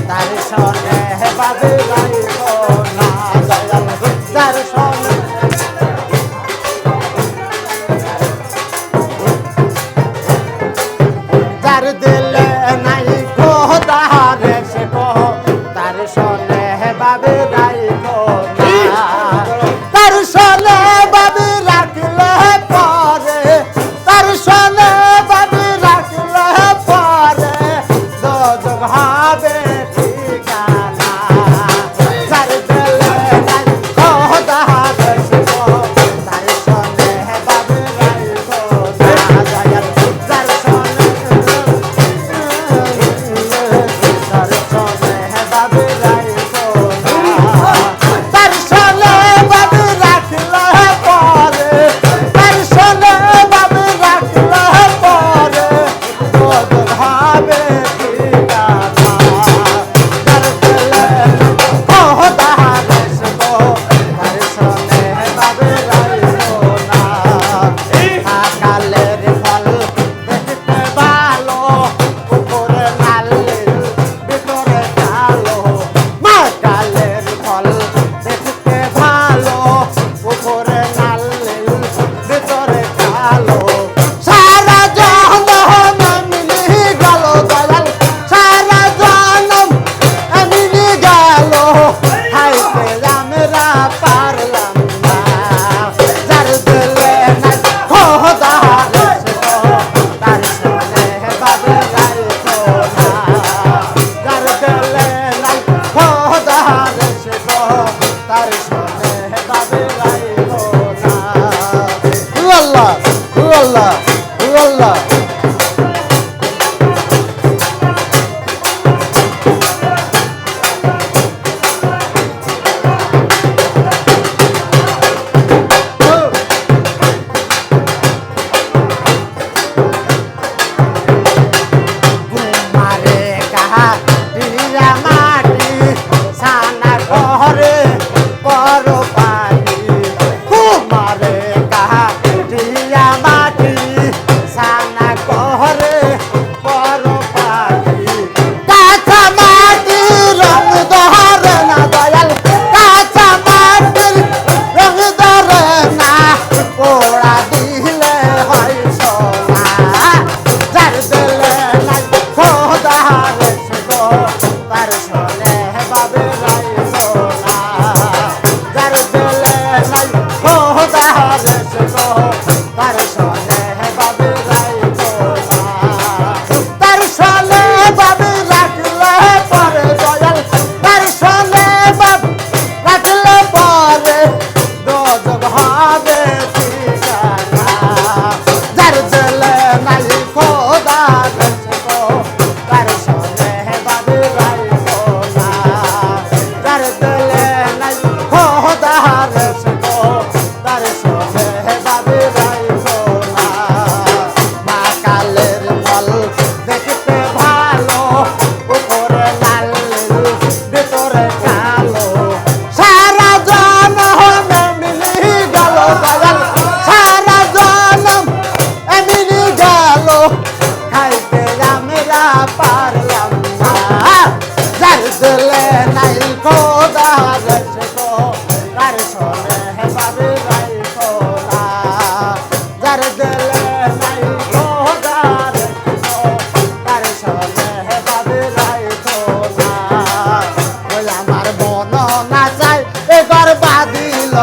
তার সনে বাবে রাইব না দয়াল যার সনে যার দিলে নাই খোদারে সে কহ তার সনে বাবে রাইব না তার সনে বাবে রাখলে পরে তার সনে বাবে রাখলে পরে দোজখ হবে ঠিকানা যার দিলে নাই খোদারে সে কহ তার সনে বাবে রাইব না দয়াল যার সনে তার সনে বাবে রাইব না তার সনে বাবে রাখলে পরে তার সনে বাবে রাখলে পরে দোজখ হবে ঠিকানা যার দিলে খোদারে সে কহ তার সনে বাবে রাইব না কালের ফল দেখতে ভালো উপরে লালের ভিতরে কালো মা কালের ফল দেখতে ভালো উপরে লালের ভিতরে কালো সারা জনম মিলি গেল দয়াল সারা জনম মিলি গেল হাইতে আমরা পারলাম না যার দিলে নাই খোদারে সে কহ তার সনে বাবে রাইব না যার দিলে নাই খোদারে সে কহ তার সনে বাবে রাইব না আল্লাহ আল্লাহ আল্লাহ কুমারে কাহা টিয়া মাটি সানা ঘরে পর পানি কুমারে কাহা টিয়া মাটি সানা ঘরে পর পানি কাঁচা মাটি রং ধরে না দয়াল কাঁচা মাটির রং ধরে না পোড়া দিলে হয় সোনা যার দিলে নাই খোদারে সে কহ তার সনে বাবে রাইব না যার দিলে নাই খোদারে সে কহ তার সনে বাবে রাইব না তার সনে বাবে রাখলে পরে দয়াল তার সনে বাবে রাখলে পরে দোজখ হবে ঠিকানা যার দিলে নাই খোদারে সে কহ তার সনে বাবে রাইব না যার দিলে নাই খোদারে সে কহ তার সনে বাবে রাইব না মা কালের ফল দেখতে ভালো উপরে লালের ভিতরে কালো সারা জনম মিলি গেল দয়াল সারা জনম মিলি গেল খাইতে আমরা পারলাম না যার দিলে নাই খোদারে সে কহ তার সনে বাবে রাইব না যার দিলে নাই খোদারে সে কহ তার সনে বাবে রাইব না ওই আমার মন না চাই এবার বাদিল